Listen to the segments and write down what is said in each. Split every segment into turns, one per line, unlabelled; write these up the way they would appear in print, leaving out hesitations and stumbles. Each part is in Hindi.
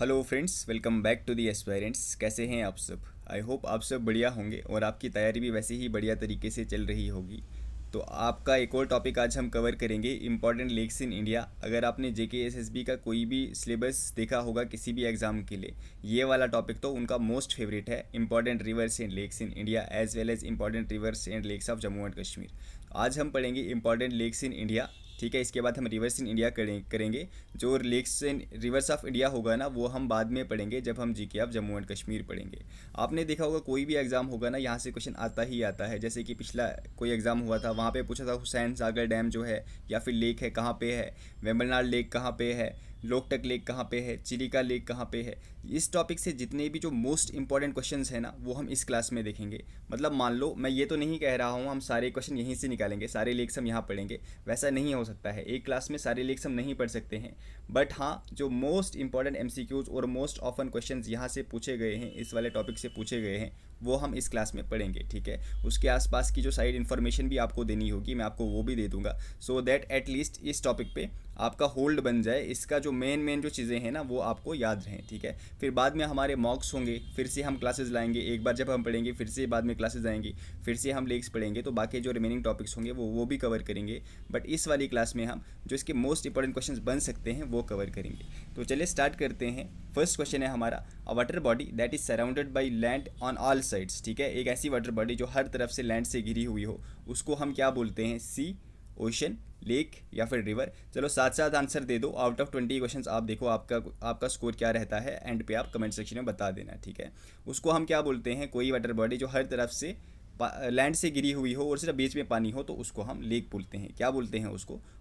Hello friends, welcome back to the aspirants. कैसे हैं आप सब? आई होप आप सब बढ़िया होंगे और आपकी तैयारी भी वैसे ही बढ़िया तरीके से चल रही होगी। तो आपका एक और टॉपिक आज हम कवर करेंगे, इंपॉर्टेंट लेक्स इन इंडिया। अगर आपने जेके एसएसबी का कोई भी सिलेबस देखा होगा किसी भी एग्ज़ाम के लिए, ये वाला टॉपिक तो उनका मोस्ट फेवरेट है, important rivers and lakes in India as well as important rivers and lakes of Jammu and Kashmir. आज हम पढ़ेंगे इंपॉर्टेंट लेक्स इन इंडिया, ठीक है। इसके बाद हम रिवर्स इन इंडिया करेंगे। जो lakes in rivers of India होगा ना, वो हम बाद में पढ़ेंगे जब हम GK of Jammu and Kashmir पढ़ेंगे। आपने देखा होगा कोई भी एग्जाम होगा ना, यहाँ से क्वेश्चन आता ही आता है। जैसे कि पिछला कोई एग्जाम हुआ था, वहाँ पे पूछा था हुसैन सागर डैम जो है या फिर लेक है कहाँ पे है, वेम्बनाड लेक कहाँ पे है, लोकटक लेक कहाँ पे है, चिलिका लेक कहाँ पे है। इस टॉपिक से जितने भी जो मोस्ट इंपॉर्टेंट क्वेश्चंस हैं ना, वो हम इस क्लास में देखेंगे। मतलब मान लो, मैं ये तो नहीं कह रहा हूँ हम सारे क्वेश्चन यहीं से निकालेंगे, सारे लेक्स हम यहाँ पढ़ेंगे, वैसा नहीं हो सकता है। एक क्लास में सारे लेक्स हम नहीं पढ़ सकते हैं। बट हाँ, जो मोस्ट इंपॉर्टेंट एमसीक्यूज और मोस्ट ऑफन क्वेश्चंस यहाँ से पूछे गए हैं, इस वाले टॉपिक से पूछे गए हैं, वो हम इस क्लास में पढ़ेंगे, ठीक है। उसके आसपास की जो साइड इन्फॉर्मेशन भी आपको देनी होगी, मैं आपको वो भी दे दूंगा, सो दैट एटलीस्ट इस टॉपिक पे आपका होल्ड बन जाए। इसका जो मेन जो चीज़ें हैं ना, वो आपको याद रहें, ठीक है। फिर बाद में हमारे मॉक्स होंगे, फिर से हम क्लासेस लाएंगे। एक बार जब हम पढ़ेंगे, फिर से बाद में क्लासेस आएंगी, फिर से हम लेक्स पढ़ेंगे, तो बाकी जो रिमेनिंग टॉपिक्स होंगे वो भी कवर करेंगे। बट इस वाली क्लास में हम जो इसके मोस्ट इंपॉर्टेंट क्वेश्चंस बन सकते हैं वो कवर करेंगे। तो चलिए स्टार्ट करते हैं। फर्स्ट क्वेश्चन है हमारा, अ water body that is surrounded by land on all sides, ठीक है। एक ऐसी वाटर बॉडी जो हर तरफ से लैंड से घिरी हुई हो, उसको हम क्या बोलते हैं? सी, ओशन, लेक या फिर रिवर। चलो साथ साथ आंसर दे दो। आउट ऑफ 20 क्वेश्चंस आप देखो आपका स्कोर क्या रहता है, एंड पे आप कमेंट सेक्शन में बता देना, ठीक है। उसको हम क्या बोलते हैं? कोई वाटर बॉडी जो हर तरफ से लैंड से गिरी हुई हो और सिर्फ बीच में पानी हो, तो उसको हम लेक बोलते हैं। क्या बोलते हैं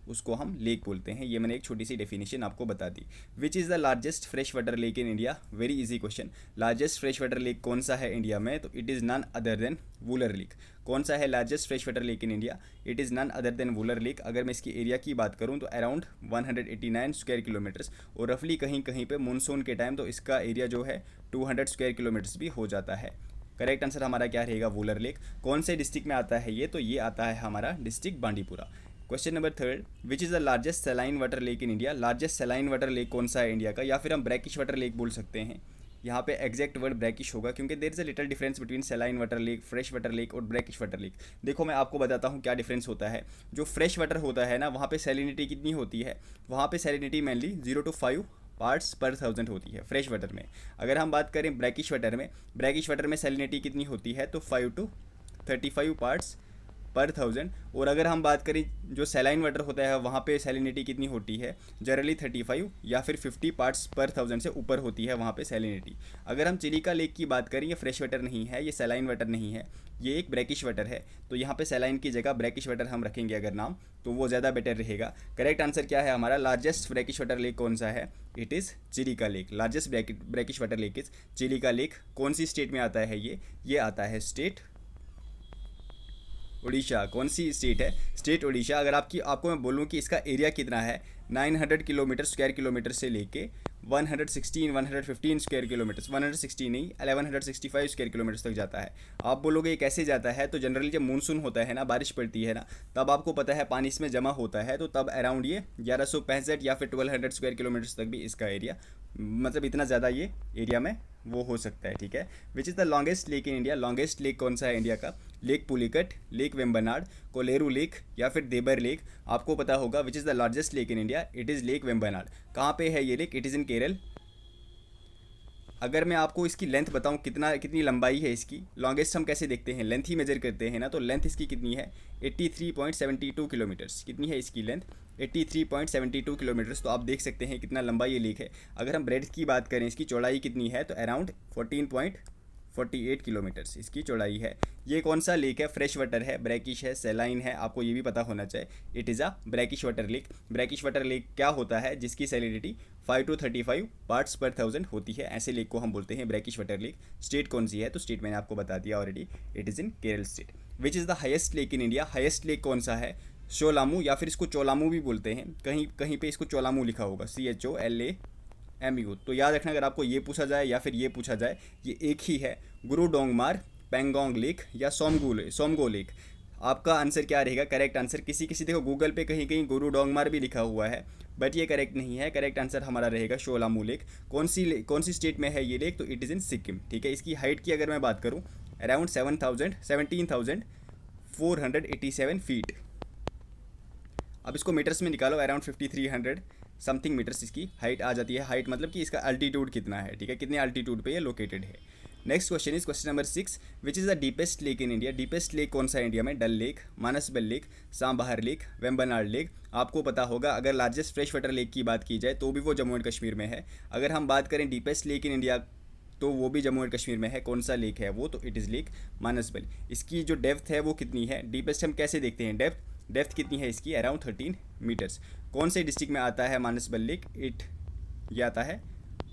उसको हम लेक बोलते हैं। ये मैंने एक छोटी सी डेफिनेशन आपको बता दी। Which is the largest fresh water lake in India? Very easy question. Largest fresh water lake कौन सा है इंडिया में? तो it is none other than Wular lake. कौन सा है largest fresh water lake in India? It is none other than Wular lake. अगर मैं इसकी एरिया की बात करूँ तो अराउंड 189 स्क्वायर किलोमीटर्स, और रफली कहीं कहीं पे मानसून के टाइम तो इसका एरिया जो है 200 स्क्वायर किलोमीटर्स भी हो जाता है। करेक्ट आंसर हमारा क्या रहेगा? वुलर लेक। कौन से डिस्ट्रिक्ट में आता है ये? तो ये आता है हमारा district Bandipora. Question number third, which is the largest saline water lake in India? Largest saline water lake कौन सा है इंडिया का? या फिर हम ब्रैकिश वाटर लेक बोल सकते हैं। यहाँ पे एग्जैक्ट वर्ड ब्रैकिश होगा, क्योंकि there is a little difference between saline water lake, fresh water lake और ब्रैकिश वाटर लेक। देखो मैं आपको बताता हूँ क्या डिफरेंस होता है। जो फ्रेश वाटर होता है ना, वहाँ पे सैलिनिटी कितनी होती है? वहाँ पे सैलिनिटी मेनली 0 to 5 पार्ट्स पर 1000 होती है फ्रेश वाटर में। अगर हम बात करें ब्रैकिश वाटर में सैलिनिटी कितनी होती है? तो 5 to 35 पार्ट्स पर 1000। और अगर हम बात करें जो सैलाइन वाटर होता है, वहाँ पे सैलिनिटी कितनी होती है? जनरली 35 या फिर 50 पार्ट्स पर 1000 से ऊपर होती है वहाँ पे सैलिनिटी। अगर हम चिलिका लेक की बात करें, ये फ्रेश वाटर नहीं है, ये सैलाइन वाटर नहीं है, ये एक ब्रैकिश वाटर है। तो यहाँ पे सैलाइन की जगह ब्रैकिश वाटर हम रखेंगे अगर नाम, तो वो ज़्यादा बेटर रहेगा। करेक्ट आंसर क्या है हमारा? लार्जेस्ट ब्रैकिश वाटर लेक कौन सा है? It is Chilika lake. Largest brackish water lake is Chilika lake. कौन सी स्टेट में आता है ये आता है स्टेट उड़ीसा। कौन सी स्टेट है? स्टेट उड़ीसा। अगर आपको मैं बोलूँ कि इसका एरिया कितना है, 900 किलोमीटर स्क्वायर किलोमीटर से लेके 115 स्क्वायर किलोमीटर्स, 116 नहीं 1165 स्क्वायर किलोमीटर्स तक जाता है। आप बोलोगे ये कैसे जाता है? तो जनरली जब मानसून होता है ना, बारिश पड़ती है ना, तब आपको पता है पानी इसमें जमा होता है, तो तब अराउंड ये 1165 या फिर 1200 स्क्वायर किलोमीटर्स तक भी इसका एरिया, मतलब इतना ज़्यादा ये एरिया में वो हो सकता है, ठीक है। विच is the longest lake in India? Longest lake कौन सा है इंडिया का? Lake Pulicat, lake Vembanad, Kolleru lake या फिर देबर लेक। आपको पता होगा विच is the largest lake in India? It is lake Vembanad. कहाँ पे है ये lake? It is in Kerala. अगर मैं आपको इसकी लेंथ बताऊं, कितनी लंबाई है इसकी, लॉन्गेस्ट हम कैसे देखते हैं? लेंथ ही मेजर करते हैं ना, तो लेंथ इसकी कितनी है? 83.72 किलोमीटर्स। कितनी है इसकी लेंथ? 83.72 किलोमीटर्स। तो आप देख सकते हैं कितना लंबा ये लेक है। अगर हम ब्रेड्थ की बात करें, इसकी चौड़ाई कितनी है? तो अराउंड 14.48 किलोमीटर्स इसकी चौड़ाई है। ये कौन सा लेक है? फ्रेश वाटर है, ब्रैकिश है, सैलाइन है, आपको ये भी पता होना चाहिए। It is a brackish water lake. Brackish water lake क्या होता है? जिसकी सैलिनिटी 5 to 35 पार्ट्स पर 1000 होती है, ऐसे लेक को हम बोलते हैं ब्रैकिश वाटर लेक। स्टेट कौन सी है? तो स्टेट मैंने आपको बता दिया already, it is in Kerala state. Which is the highest lake in India? Highest lake कौन सा है? शोलामू, या फिर इसको चोलामू भी बोलते हैं, कहीं कहीं पे इसको चोलामू लिखा होगा, CHOLAMU। तो याद रखना, अगर आपको ये पूछा जाए या फिर ये पूछा जाए, ये एक ही है, गुरु डोंगमार, पेंगोंग लेक या सोमगो लेक। आपका आंसर क्या रहेगा? करेक्ट आंसर किसी देखो गूगल पे कहीं कहीं गुरु डोंगमार भी लिखा हुआ है, बट ये करेक्ट नहीं है। करेक्ट आंसर हमारा रहेगा शोलामू लेक। कौन सी स्टेट में है ये लेक? तो इट इज़ इन सिक्किम, ठीक है। इसकी हाइट की अगर मैं बात करूँ, अराउंड 17,487 फीट। अब इसको मीटर्स में निकालो, अराउंड 5300 समथिंग मीटर्स इसकी हाइट आ जाती है। हाइट मतलब कि इसका अल्टीट्यूड कितना है, ठीक है, कितने अल्टीट्यूड पे ये लोकेटेड है। Next question is question number 6, which is the deepest lake in India? Deepest lake कौन सा है इंडिया में? Dal lake, Manasbal lake, Sambhar lake, Vembanad lake. आपको पता होगा, अगर लार्जेस्ट फ्रेश वाटर लेक की बात की जाए तो भी वो जम्मू एंड कश्मीर में है। अगर हम बात करें डीपेस्ट लेक इन इंडिया तो वो भी जम्मू एंड कश्मीर में है। कौन सा लेक है वो? तो इट इज़ लेक मानसबल। इसकी जो डेप्थ है वो कितनी है? डीपेस्ट हम कैसे देखते हैं? डेप्थ कितनी है इसकी? Around 13 metres. कौन से डिस्ट्रिक्ट में आता है मानसबल लेक? ये आता है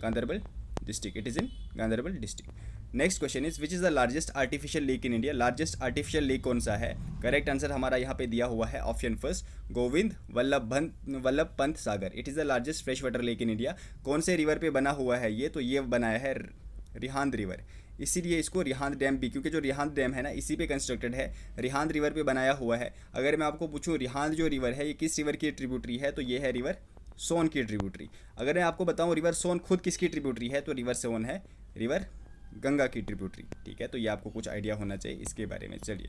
Ganderbal district. It is in Ganderbal district. Next question is which is the largest artificial lake in India? Largest artificial lake कौन सा है? करेक्ट आंसर हमारा यहाँ पे दिया हुआ है option first, Govind Vallabh Pant Sagar. It is the largest fresh water lake in India. कौन से रिवर पे बना हुआ है ये? तो ये बनाया है रिहांद रिवर, इसीलिए इसको रिहांद डैम भी, क्योंकि जो रिहांद डैम है ना इसी पे कंस्ट्रक्टेड है, रिहांद रिवर पे बनाया हुआ है। अगर मैं आपको पूछूं रिहांद जो रिवर है ये किस रिवर की ट्रिब्यूटरी है? तो ये है रिवर सोन की ट्रिब्यूटरी। अगर मैं आपको बताऊं रिवर सोन खुद किसकी ट्रिब्यूटरी है? तो रिवर सोन है रिवर गंगा की ट्रिब्यूटरी, ठीक है। तो ये आपको कुछ आइडिया होना चाहिए इसके बारे में। चलिए,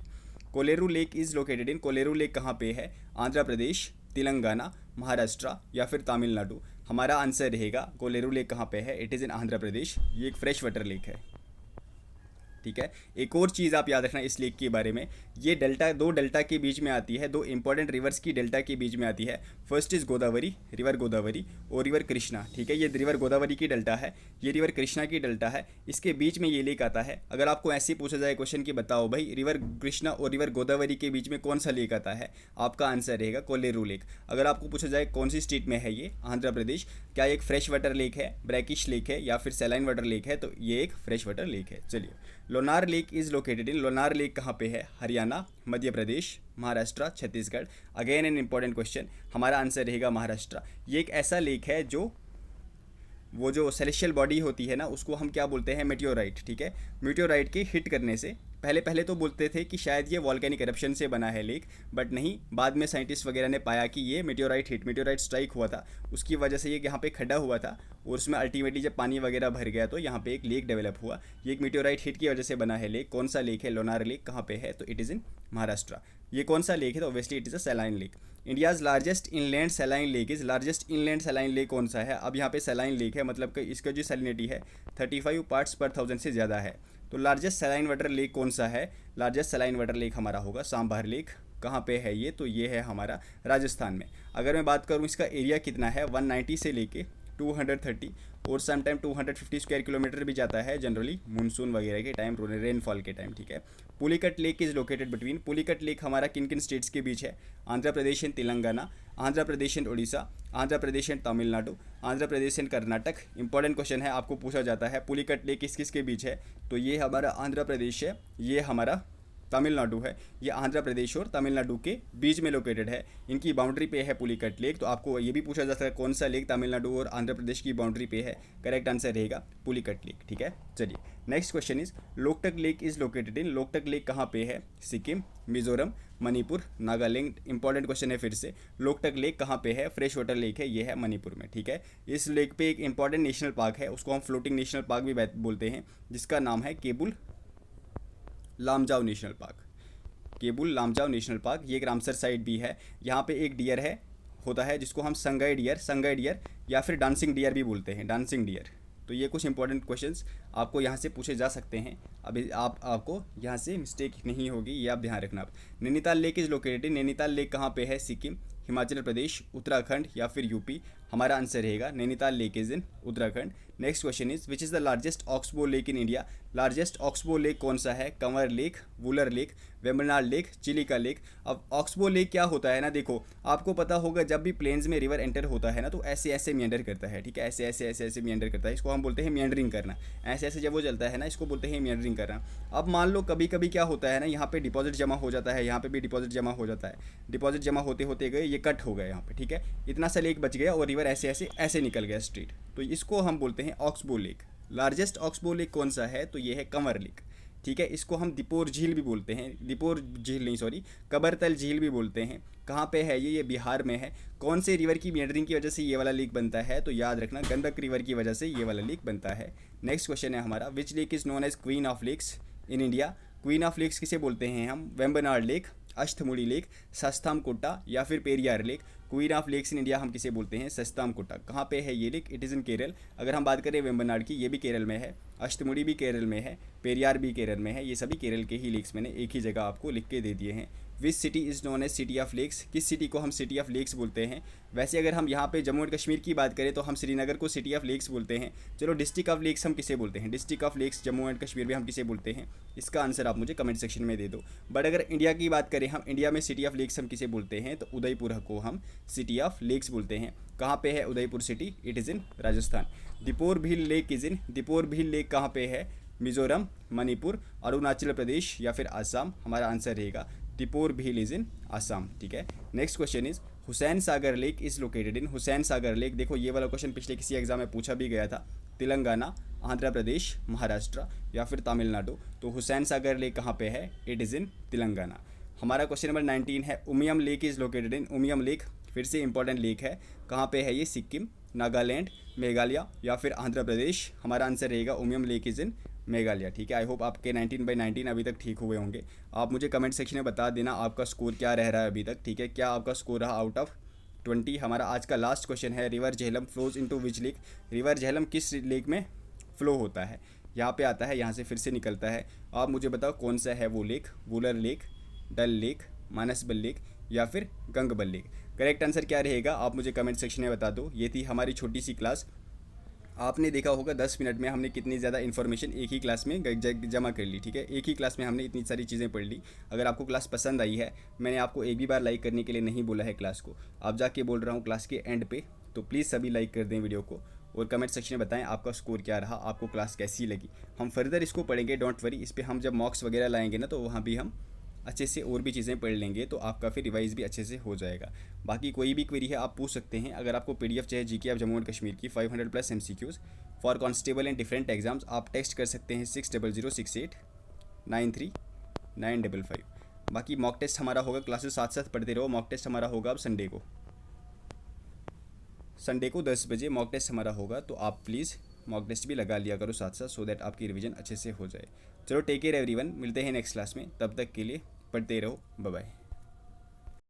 Kolleru lake is located in, Kolleru lake कहाँ पे है? आंध्र प्रदेश, तेलंगाना, महाराष्ट्र या फिर तमिलनाडु। हमारा आंसर रहेगा कोलेरू लेक कहाँ पे है? इट इज़ इन आंध्र प्रदेश। ये एक फ्रेश वाटर लेक है, ठीक है। एक और चीज़ आप याद रखना इस लेक के बारे में, ये डेल्टा, दो डेल्टा के बीच में आती है, दो इंपॉर्टेंट रिवर्स की डेल्टा के बीच में आती है। First is Godavari, river Godavari, और रिवर कृष्णा, ठीक है। ये रिवर गोदावरी की डेल्टा है, ये रिवर कृष्णा की डेल्टा है, इसके बीच में ये लेक आता है। अगर आपको ऐसे पूछा जाए क्वेश्चन कि बताओ भाई रिवर कृष्णा और रिवर गोदावरी के बीच में कौन सा लेक आता है, आपका आंसर रहेगा कोलेरू लेक। अगर आपको पूछा जाए कौन सी स्टेट में है ये, आंध्र प्रदेश, क्या एक फ्रेश वाटर लेक है, ब्रैकिश लेक है या फिर सैलाइन वाटर लेक है? तो ये एक फ्रेश वाटर लेक है। चलिए, Lonar lake is located in, Lonar lake कहाँ पे है? Haryana, Madhya Pradesh, Maharashtra, Chhattisgarh. Again an important question, हमारा आंसर रहेगा महाराष्ट्र। ये एक ऐसा लेक है जो वो जो सेलेस्टियल बॉडी होती है ना उसको हम क्या बोलते हैं? मेटियोराइट, ठीक है। मेटियोराइट के हिट करने से पहले तो बोलते थे कि शायद ये वॉल्केनिक एरप्शन से बना है लेक, बट नहीं, बाद में साइंटिस्ट वगैरह ने पाया कि ये मेटियोराइट स्ट्राइक हुआ था, उसकी वजह से ये यहाँ पे खड्डा हुआ था और उसमें अल्टीमेटली जब पानी वगैरह भर गया तो यहाँ पे एक लेक डेवलप हुआ। ये एक मेटियोराइट हिट की वजह से बना है लेक। कौन सा लेक है? लोनार लेक कहाँ पे है? तो इट इज़ इन महाराष्ट्र। ये कौन सा लेक है? तो obviously it is a saline lake. India's largest inland saline lake is, largest inland saline lake कौन सा है? अब यहाँ पे सैलाइन लेक है, मतलब कि इसका जो सैलिनिटी है 35 पार्ट्स पर 1000 से ज़्यादा है। तो लार्जेस्ट सैलाइन वाटर लेक कौन सा है? लार्जेस्ट सैलाइन वाटर लेक हमारा होगा सांभर लेक। कहाँ पे है ये? तो ये है हमारा राजस्थान में। अगर मैं बात करूँ इसका एरिया कितना है, 190 से लेके 230 और समटाइम 250 स्क्वायर किलोमीटर भी जाता है जनरली मानसून वगैरह के टाइम, रेनफॉल के टाइम, ठीक है। Pulicat lake is located between, Pulicat lake हमारा किन किन स्टेट्स के बीच है? Andhra Pradesh and Telangana, Andhra Pradesh and Orissa, Andhra Pradesh and Tamil Nadu, Andhra Pradesh and Karnataka. Important question है, आपको पूछा जाता है पुलिकट लेक किस किस के बीच है? तो ये हमारा आंध्र प्रदेश है, ये हमारा तमिलनाडु है। ये आंध्र प्रदेश और तमिलनाडु के बीच में लोकेटेड है, इनकी बाउंड्री पे है पुलिकट लेक। तो आपको ये भी पूछा जा सकता है कौन सा लेक तमिलनाडु और आंध्र प्रदेश की बाउंड्री पे है? करेक्ट आंसर रहेगा पुलिकट लेक, ठीक है। चलिए, next question is Loktak lake is located in, Loktak lake कहाँ पे है? सिक्किम, मिजोरम, मणिपुर, नागालैंड। इंपॉर्टेंट क्वेश्चन है फिर से, लोकटक लेक कहाँ पे है? फ्रेश वाटर लेक है, ये है मणिपुर में, ठीक है। इस लेक पे एक इंपॉर्टेंट नेशनल पार्क है, उसको हम फ्लोटिंग नेशनल पार्क भी बोलते हैं, जिसका नाम है Keibul Lamjao national park. Keibul Lamjao national park, ये एक रामसर साइट भी है। यहाँ पे एक डियर है होता है जिसको हम संगई डियर या फिर डांसिंग डियर भी बोलते हैं, डांसिंग डियर। तो ये कुछ इंपॉर्टेंट क्वेश्चंस आपको यहाँ से पूछे जा सकते हैं। अभी आपको यहाँ से मिस्टेक नहीं होगी, ये आप ध्यान रखना। Nainital lake is located, Nainital lake कहाँ पे है? सिक्किम, हिमाचल प्रदेश, उत्तराखंड या फिर यूपी। हमारा आंसर रहेगा Nainital lake is in Uttarakhand. Next question is which is the largest oxbow lake in India? Largest oxbow lake कौन सा है? Kanwar lake, Wular lake, Vembanad lake, Chilika lake. अब ऑक्सबो लेक क्या होता है ना, देखो आपको पता होगा जब भी प्लेन्स में रिवर एंटर होता है ना तो ऐसे ऐसे मियंडर करता है, ठीक है। ऐसे मियंडर करता है, इसको हम बोलते हैं मियंडरिंग करना। ऐसे ऐसे जब वो चलता है ना इसको बोलते हैं मियंडरिंग करना। अब मान लो कभी कभी क्या होता है ना, यहाँ पे डिपॉजिट जमा हो जाता है, यहाँ पे भी डिपॉजिट जमा हो जाता है, डिपॉजिट जमा होते होते गए ये कट हो गया यहाँ पे, ठीक है। इतना सा लेक बच गया और रिवर ऐसे ऐसे ऐसे निकल गया स्ट्रीट, तो इसको हम बोलते हैं oxbow lake. Largest oxbow lake कौन सा है? तो ये है कंवर लेक। ठीक है। इसको हम दिपोर झील भी बोलते हैं, दिपोर झील नहीं सॉरी, कबरतल झील भी बोलते हैं। कहाँ पे है ये बिहार में है। कौन से रिवर की मेंडरिंग की वजह से ये वाला लेक बनता है, तो याद रखना गंडक रिवर की वजह से ये वाला लेक बनता है। नेक्स्ट क्वेश्चन है हमारा, which lake is known as queen of lakes in India. Queen of lakes किसे बोलते हैं हम, वेम्बनाड लेक, अष्टमुड़ी लेक, सस्तामकोटा या फिर Periyar lake. Queen of lakes in India हम किसे बोलते हैं, सस्तामकोटा। कहाँ पे है ये lake, it is in Kerala. अगर हम बात करें वेम्बनाड की, ये भी केरल में है, अष्टमुड़ी भी केरल में है, पेरियार भी केरल में है। ये सभी केरल के ही लेक्स मैंने एक ही जगह आपको लिख के दे दिए हैं। Which city is known as city of lakes, किस सिटी को हम सिटी ऑफ लेक्स बोलते हैं। वैसे अगर हम यहाँ पे जम्मू एंड कश्मीर की बात करें तो हम श्रीनगर को सिटी ऑफ लेक्स बोलते हैं। चलो डिस्ट्रिक्ट ऑफ लेक्स हम किसे बोलते हैं, district of lakes Jammu and Kashmir में हम किसे बोलते हैं, इसका आंसर आप मुझे कमेंट सेक्शन में दे दो। बट अगर इंडिया की बात करें, हम इंडिया में सिटी ऑफ लेक्स हम किसे बोलते हैं, तो उदयपुर को हम सिटी ऑफ लेक्स बोलते हैं। कहाँ पे है Udaipur city, it is in Rajasthan. Deepor Bhil lake is in, Deepor Bhil lake कहाँ पे है, मिजोरम, मणिपुर, अरुणाचल प्रदेश या फिर आसाम। हमारा आंसर रहेगा दीपोर भील इज़ इन आसाम। ठीक है। Next question is Hussain Sagar lake is located in, Hussain Sagar lake, देखो ये वाला क्वेश्चन पिछले किसी एग्जाम में पूछा भी गया था। तेलंगाना, आंध्र प्रदेश, महाराष्ट्र या फिर तमिलनाडु। तो हुसैन सागर लेक कहाँ पे है, इट इज़ इन तेलंगाना। हमारा क्वेश्चन नंबर 19 है, Umiam lake is located in, Umiam lake फिर से इंपॉर्टेंट लेक है। कहाँ पे है ये, सिक्किम, नागालैंड, मेघालय या फिर आंध्र प्रदेश। हमारा आंसर रहेगा Umiam lake is in Meghalaya. ठीक है। आई होप आपके 19/19 अभी तक ठीक हुए होंगे। आप मुझे कमेंट सेक्शन में बता देना आपका स्कोर क्या रह रहा है अभी तक। ठीक है, क्या आपका स्कोर रहा आउट ऑफ 20। हमारा आज का लास्ट क्वेश्चन है, river Jhelum flows into which lake, river Jhelum किस लेक में फ्लो होता है। यहाँ पे आता है, यहाँ से फिर से निकलता है। आप मुझे बताओ कौन सा है वो लेक, वुलर लेक, डल लेक, मानसबल लेक या फिर गंगबल लेक। करेक्ट आंसर क्या रहेगा आप मुझे कमेंट सेक्शन में बता दो। ये थी हमारी छोटी सी क्लास। आपने देखा होगा 10 मिनट में हमने कितनी ज़्यादा इन्फॉर्मेशन एक ही क्लास में जमा कर ली। ठीक है, एक ही क्लास में हमने इतनी सारी चीज़ें पढ़ ली। अगर आपको क्लास पसंद आई है, मैंने आपको एक भी बार लाइक करने के लिए नहीं बोला है क्लास को, आप जाके बोल रहा हूँ क्लास के एंड पे, तो प्लीज़ सभी लाइक कर दें वीडियो को और कमेंट सेक्शन में बताएं आपका स्कोर क्या रहा, आपको क्लास कैसी लगी। हम फर्दर इसको पढ़ेंगे, डोंट वरी। इस पर हम जब मॉक्स वगैरह लाएंगे ना, तो वहाँ भी हम अच्छे से और भी चीज़ें पढ़ लेंगे, तो आपका फिर रिवाइज भी अच्छे से हो जाएगा। बाकी कोई भी क्वेरी है आप पूछ सकते हैं। अगर आपको पीडीएफ चाहिए GK of Jammu and Kashmir की 500+ MCQs for constable and different exams, आप टेक्स्ट कर सकते हैं 6006893955। बाकी मॉक टेस्ट हमारा होगा, क्लासेस साथ साथ पढ़ते रहो। मॉक टेस्ट हमारा होगा अब संडे को 10 बजे मॉक टेस्ट हमारा होगा, तो आप प्लीज़ मॉक टेस्ट भी लगा लिया करो साथ साथ, सो दैट आपकी रिवीजन अच्छे से हो जाए। चलो टेक केयर एवरीवन, मिलते हैं नेक्स्ट क्लास में। तब तक के लिए पढ़ते रहो, बाय बाय।